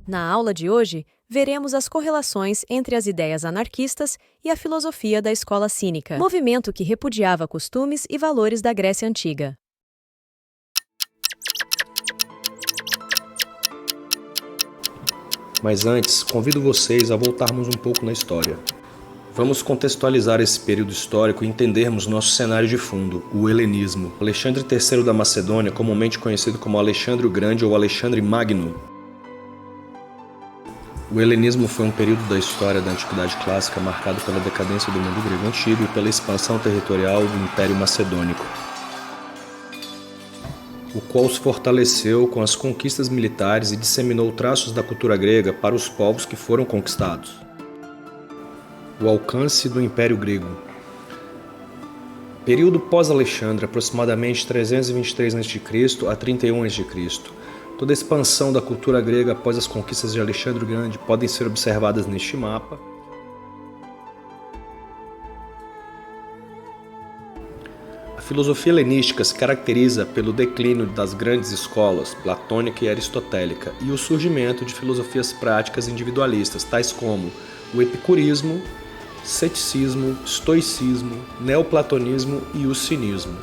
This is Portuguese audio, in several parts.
Na aula de hoje, veremos as correlações entre as ideias anarquistas e a filosofia da escola cínica, movimento que repudiava costumes e valores da Grécia Antiga. Mas antes, convido vocês a voltarmos um pouco na história. Vamos contextualizar esse período histórico e entendermos nosso cenário de fundo, o helenismo. Alexandre III da Macedônia, comumente conhecido como Alexandre o Grande ou Alexandre Magno. O helenismo foi um período da história da Antiguidade Clássica marcado pela decadência do mundo grego antigo e pela expansão territorial do Império Macedônico, o qual se fortaleceu com as conquistas militares e disseminou traços da cultura grega para os povos que foram conquistados. O alcance do Império Grego. Período pós-Alexandre, aproximadamente 323 a.C. a 31 a.C. Toda a expansão da cultura grega após as conquistas de Alexandre o Grande podem ser observadas neste mapa. A filosofia helenística se caracteriza pelo declínio das grandes escolas platônica e aristotélica e o surgimento de filosofias práticas individualistas, tais como o epicurismo, ceticismo, estoicismo, neoplatonismo e o cinismo,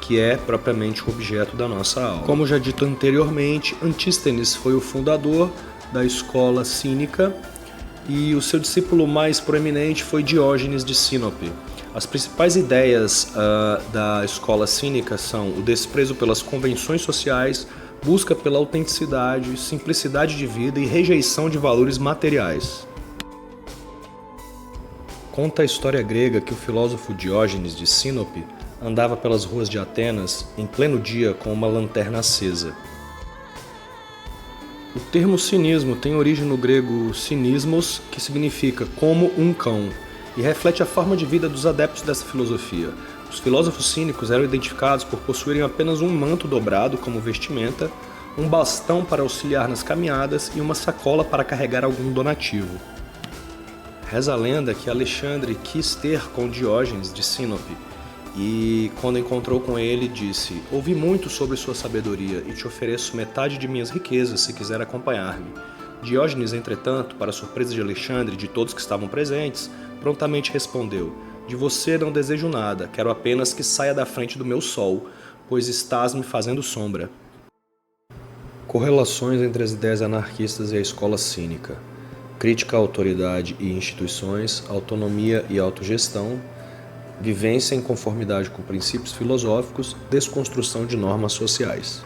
que é propriamente o objeto da nossa aula. Como já dito anteriormente, Antístenes foi o fundador da escola cínica e o seu discípulo mais proeminente foi Diógenes de Sinope. As principais ideias da escola cínica são o desprezo pelas convenções sociais, busca pela autenticidade, simplicidade de vida e rejeição de valores materiais. Conta a história grega que o filósofo Diógenes de Sinope andava pelas ruas de Atenas em pleno dia com uma lanterna acesa. O termo cinismo tem origem no grego cinismos, que significa como um cão, e reflete a forma de vida dos adeptos dessa filosofia. Os filósofos cínicos eram identificados por possuírem apenas um manto dobrado como vestimenta, um bastão para auxiliar nas caminhadas e uma sacola para carregar algum donativo. Reza a lenda que Alexandre quis ter com Diógenes de Sinope, e quando encontrou com ele, disse: "Ouvi muito sobre sua sabedoria e te ofereço metade de minhas riquezas se quiser acompanhar-me." Diógenes, entretanto, para surpresa de Alexandre e de todos que estavam presentes, prontamente respondeu: "De você não desejo nada, quero apenas que saia da frente do meu sol, pois estás me fazendo sombra." Correlações entre as ideias anarquistas e a escola cínica. Crítica à autoridade e instituições, autonomia e autogestão, vivência em conformidade com princípios filosóficos, desconstrução de normas sociais.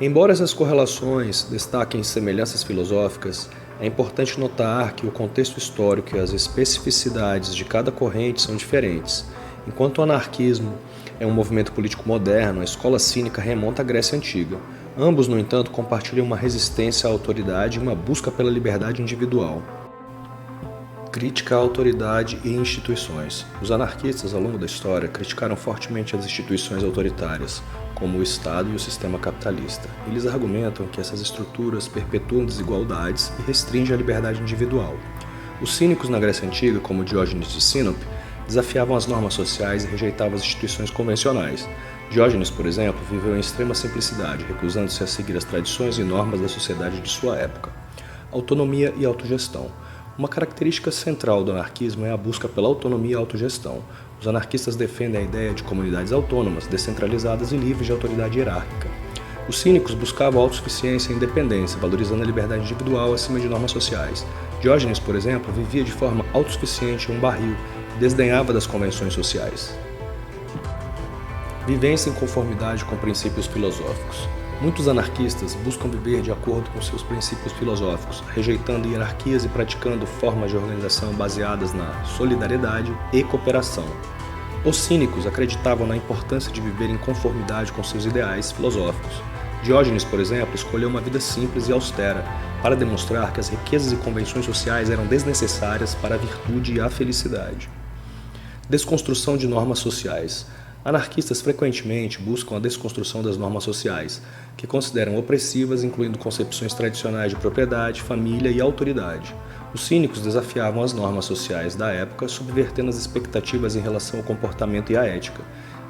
Embora essas correlações destaquem semelhanças filosóficas, é importante notar que o contexto histórico e as especificidades de cada corrente são diferentes. Enquanto o anarquismo é um movimento político moderno, a escola cínica remonta à Grécia Antiga. Ambos, no entanto, compartilham uma resistência à autoridade e uma busca pela liberdade individual. Crítica à autoridade e instituições. Os anarquistas, ao longo da história, criticaram fortemente as instituições autoritárias, como o Estado e o sistema capitalista. Eles argumentam que essas estruturas perpetuam desigualdades e restringem a liberdade individual. Os cínicos na Grécia Antiga, como Diógenes de Sinope, desafiavam as normas sociais e rejeitavam as instituições convencionais. Diógenes, por exemplo, viveu em extrema simplicidade, recusando-se a seguir as tradições e normas da sociedade de sua época. Autonomia e autogestão. Uma característica central do anarquismo é a busca pela autonomia e autogestão. Os anarquistas defendem a ideia de comunidades autônomas, descentralizadas e livres de autoridade hierárquica. Os cínicos buscavam autossuficiência e independência, valorizando a liberdade individual acima de normas sociais. Diógenes, por exemplo, vivia de forma autossuficiente em um barril e desdenhava das convenções sociais. Vivência em conformidade com princípios filosóficos. Muitos anarquistas buscam viver de acordo com seus princípios filosóficos, rejeitando hierarquias e praticando formas de organização baseadas na solidariedade e cooperação. Os cínicos acreditavam na importância de viver em conformidade com seus ideais filosóficos. Diógenes, por exemplo, escolheu uma vida simples e austera, para demonstrar que as riquezas e convenções sociais eram desnecessárias para a virtude e a felicidade. Desconstrução de normas sociais. Anarquistas frequentemente buscam a desconstrução das normas sociais, que consideram opressivas, incluindo concepções tradicionais de propriedade, família e autoridade. Os cínicos desafiavam as normas sociais da época, subvertendo as expectativas em relação ao comportamento e à ética.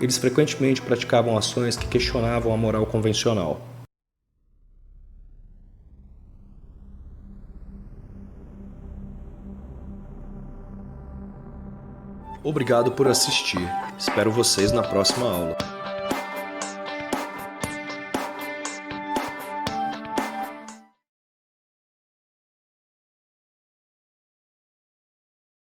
Eles frequentemente praticavam ações que questionavam a moral convencional. Obrigado por assistir. Espero vocês na próxima aula.